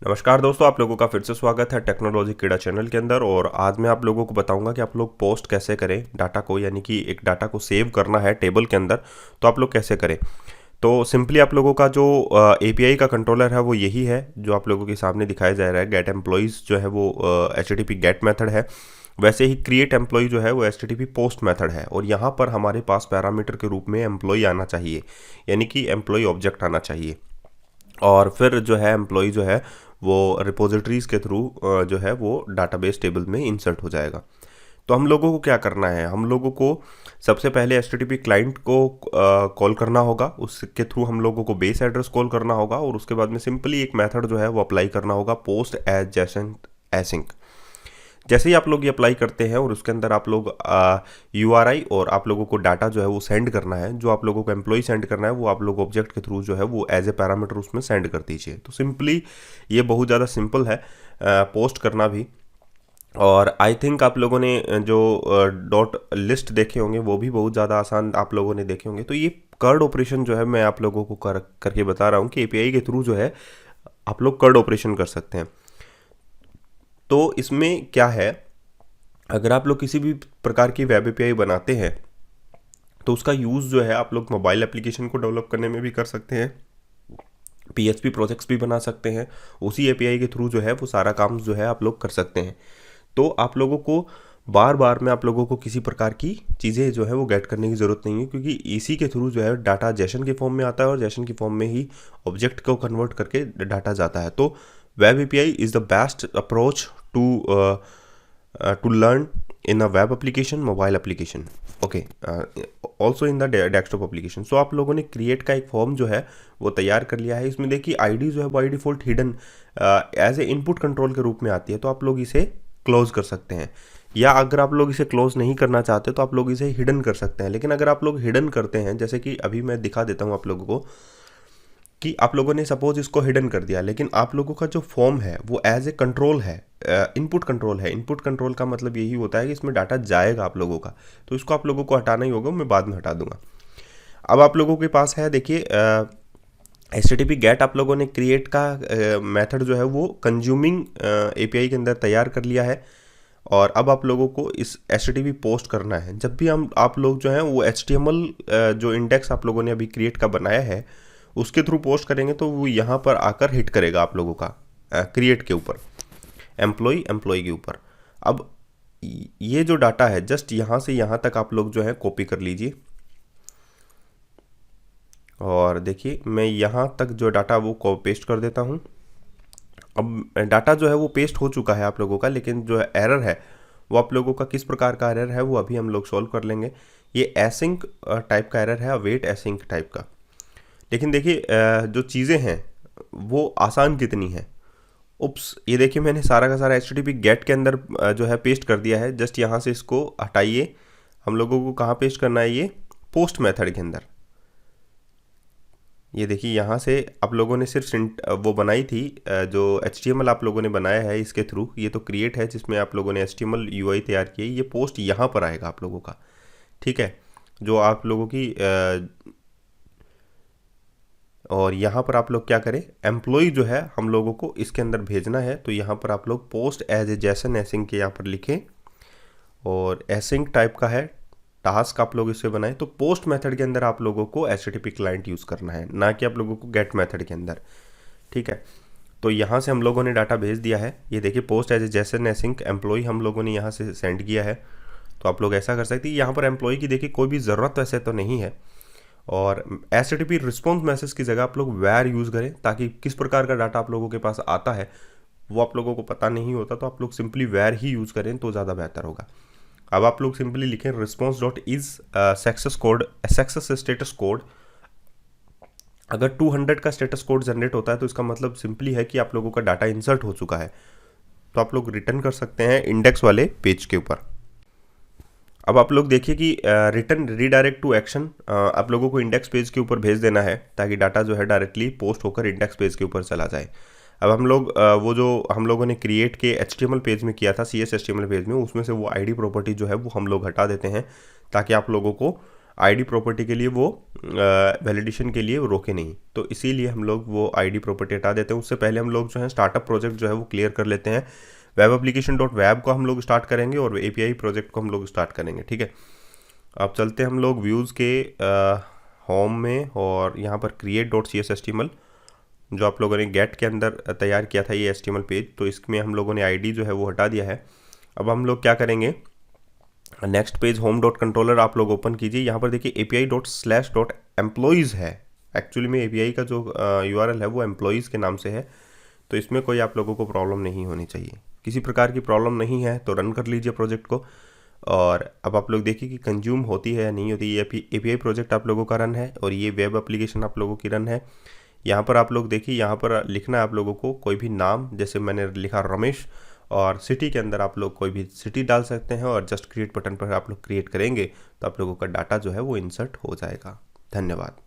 नमस्कार दोस्तों, आप लोगों का फिर से स्वागत है टेक्नोलॉजी कीड़ा चैनल के अंदर। और आज मैं आप लोगों को बताऊंगा कि आप लोग पोस्ट कैसे करें डाटा को, यानी कि एक डाटा को सेव करना है टेबल के अंदर, तो आप लोग कैसे करें। तो सिंपली आप लोगों का जो एपीआई का कंट्रोलर है वो यही है जो आप लोगों के सामने दिखाया जा रहा है। गेट एम्प्लॉयज़ जो है वो HTTP गेट मेथड है, वैसे ही क्रिएट एम्प्लॉय जो है वो HTTP पोस्ट मेथड है। और यहाँ पर हमारे पास पैरामीटर के रूप में एम्प्लॉय आना चाहिए, यानी कि एम्प्लॉय ऑब्जेक्ट आना चाहिए। और फिर जो है एम्प्लॉय जो है वो रिपोजिटरीज के थ्रू जो है वो डाटाबेस टेबल में इंसर्ट हो जाएगा। तो हम लोगों को क्या करना है, हम लोगों को सबसे पहले HTTP क्लाइंट को कॉल करना होगा, उसके थ्रू हम लोगों को बेस एड्रेस कॉल करना होगा। और उसके बाद में सिंपली एक मेथड जो है वो अप्लाई करना होगा, पोस्ट एज जैसन एसिंक। जैसे ही आप लोग ये अप्लाई करते हैं और उसके अंदर आप लोग URI और आप लोगों को डाटा जो है वो सेंड करना है, जो आप लोगों को एम्प्लॉय सेंड करना है वो आप लोग ऑब्जेक्ट के थ्रू जो है वो एज ए पैरामीटर उसमें सेंड कर दीजिए। तो सिंपली ये बहुत ज़्यादा सिंपल है पोस्ट करना भी। और आई थिंक आप लोगों ने जो डॉट लिस्ट देखे होंगे वो भी बहुत ज़्यादा आसान आप लोगों ने देखे होंगे। तो ये कर्ड ऑपरेशन जो है मैं आप लोगों को करके बता रहा हूँ कि API के थ्रू जो है आप लोग कर्ड ऑपरेशन कर सकते हैं। तो इसमें क्या है, अगर आप लोग किसी भी प्रकार की वेब API बनाते हैं तो उसका यूज़ जो है आप लोग मोबाइल एप्लीकेशन को डेवलप करने में भी कर सकते हैं, PHP प्रोजेक्ट्स भी बना सकते हैं। उसी API के थ्रू जो है वो सारा काम जो है आप लोग कर सकते हैं। तो आप लोगों को बार बार में आप लोगों को किसी प्रकार की चीज़ें जो है वो गेट करने की ज़रूरत नहीं है, क्योंकि इसी के थ्रू जो है डाटा जेसन के फॉर्म में आता है और जेसन की फॉर्म में ही ऑब्जेक्ट को कन्वर्ट करके डाटा जाता है। तो web API is the best approach to learn in a web application, mobile application, okay, also in the desktop application. So आप लोगों ने क्रिएट का एक फॉर्म जो है वो तैयार कर लिया है। इसमें देखिए आईडी जो है by default hidden as a input control के रूप में आती है, तो आप लोग इसे क्लोज कर सकते हैं। या अगर आप लोग इसे क्लोज नहीं करना चाहते तो आप लोग इसे हिडन कर सकते हैं। लेकिन अगर आप लोग हिडन करते हैं, जैसे कि अभी मैं दिखा देता हूँ आप लोगों को कि आप लोगों ने सपोज इसको हिडन कर दिया, लेकिन आप लोगों का जो फॉर्म है वो एज ए कंट्रोल है, इनपुट कंट्रोल है। इनपुट कंट्रोल का मतलब यही होता है कि इसमें डाटा जाएगा आप लोगों का, तो इसको आप लोगों को हटाना ही होगा, मैं बाद में हटा दूंगा। अब आप लोगों के पास है, देखिए HTTP गेट आप लोगों ने क्रिएट का मेथड जो है वो कंज्यूमिंग API के अंदर तैयार कर लिया है। और अब आप लोगों को इस HTTP पोस्ट करना है। जब भी हम आप लोग जो हैं वो HTML जो इंडेक्स आप लोगों ने अभी क्रिएट का बनाया है उसके थ्रू पोस्ट करेंगे, तो वो यहाँ पर आकर हिट करेगा आप लोगों का क्रिएट के ऊपर, एम्प्लॉय के ऊपर। अब ये जो डाटा है जस्ट यहाँ से यहाँ तक आप लोग जो है कॉपी कर लीजिए। और देखिए मैं यहाँ तक जो डाटा वो पेस्ट कर देता हूँ। अब डाटा जो है वो पेस्ट हो चुका है आप लोगों का, लेकिन जो एरर है वो आप लोगों का किस प्रकार का एरर है वो अभी हम लोग सॉल्व कर लेंगे। ये एसिंक टाइप का एरर है, अवेट एसिंक टाइप का। लेकिन देखिए जो चीज़ें हैं वो आसान कितनी हैं। उप्स, ये देखिए मैंने सारा का सारा HTTP गेट के अंदर जो है पेस्ट कर दिया है। जस्ट यहाँ से इसको हटाइए। हम लोगों को कहाँ पेस्ट करना है, ये पोस्ट मेथड के अंदर। ये देखिए यहाँ से आप लोगों ने सिर्फ वो बनाई थी, जो HTML आप लोगों ने बनाया है इसके थ्रू। ये तो क्रिएट है जिसमें आप लोगों ने HTML UI तैयार की है। ये पोस्ट यहाँ पर आएगा आप लोगों का, ठीक है, जो आप लोगों की और यहाँ पर आप लोग क्या करें, एम्प्लॉय जो है हम लोगों को इसके अंदर भेजना है। तो यहाँ पर आप लोग पोस्ट एज ए जैसन एसिंक के यहाँ पर लिखें, और एसिंक टाइप का है टास्क आप लोग इसे बनाएं। तो पोस्ट मेथड के अंदर आप लोगों को HTTP क्लाइंट यूज़ करना है, ना कि आप लोगों को गेट मेथड के अंदर, ठीक है। तो यहाँ से हम लोगों ने डाटा भेज दिया है। ये देखिए पोस्ट एज ए जैसन एसिंक एम्प्लॉय हम लोगों ने यहाँ से सेंड किया है। तो आप लोग ऐसा कर सकते हैं। यहाँ पर एम्प्लॉय की देखिए कोई भी ज़रूरत वैसे तो नहीं है। और HTTP रिस्पॉन्स मैसेज की जगह आप लोग वेर यूज़ करें, ताकि किस प्रकार का डाटा आप लोगों के पास आता है वो आप लोगों को पता नहीं होता। तो आप लोग सिंपली वेर ही यूज़ करें तो ज़्यादा बेहतर होगा। अब आप लोग सिंपली लिखें response dot is success status code. अगर 200 का स्टेटस कोड जनरेट होता है तो इसका मतलब सिंपली है कि आप लोगों का डाटा इंसर्ट हो चुका है। तो आप लोग रिटर्न कर सकते हैं इंडेक्स वाले पेज के ऊपर। अब आप लोग देखिए कि रिटर्न रीडायरेक्ट टू एक्शन आप लोगों को इंडेक्स पेज के ऊपर भेज देना है, ताकि डाटा जो है डायरेक्टली पोस्ट होकर इंडेक्स पेज के ऊपर चला जाए। अब हम लोग वो जो हम लोगों ने क्रिएट के HTML पेज में किया था, CS HTML पेज में, उसमें से वो ID प्रॉपर्टी जो है वो हम लोग हटा देते हैं, ताकि आप लोगों को आईडी प्रॉपर्टी के लिए वो वैलिडेशन के लिए वो रोके नहीं, तो इसीलिए हम लोग वो आईडी प्रॉपर्टी हटा देते हैं। उससे पहले हम लोग जो है स्टार्टअप प्रोजेक्ट जो है वो क्लियर कर लेते हैं। वेब एप्लीकेशन डॉट वेब को हम लोग स्टार्ट करेंगे और एपीआई प्रोजेक्ट को हम लोग स्टार्ट करेंगे, ठीक है। अब चलते हैं हम लोग व्यूज़ के होम में, और यहाँ पर क्रिएट डॉट सी एस एस्टिमल जो आप लोगों ने गेट के अंदर तैयार किया था ये एस्टिमल पेज, तो इसमें हम लोगों ने आईडी जो है वो हटा दिया है। अब हम लोग क्या करेंगे, next page home dot controller आप लोग ओपन कीजिए। यहाँ पर देखिए API dot slash dot employees है। एक्चुअली में एपीआई का जो यूआरएल है वो एम्प्लॉयज़ के नाम से है, तो इसमें कोई आप लोगों को प्रॉब्लम नहीं होनी चाहिए। किसी प्रकार की प्रॉब्लम नहीं है तो रन कर लीजिए प्रोजेक्ट को। और अब आप लोग देखिए कि कंज्यूम होती है या नहीं होती। ये एपीआई प्रोजेक्ट आप लोगों का रन है और ये वेब एप्लीकेशन आप लोगों की रन है। यहाँ पर आप लोग देखिए, यहाँ पर लिखना है आप लोगों को कोई भी नाम, जैसे मैंने लिखा रमेश, और सिटी के अंदर आप लोग कोई भी सिटी डाल सकते हैं, और जस्ट क्रिएट बटन पर आप लोग क्रिएट करेंगे तो आप लोगों का डाटा जो है वो इंसर्ट हो जाएगा। धन्यवाद।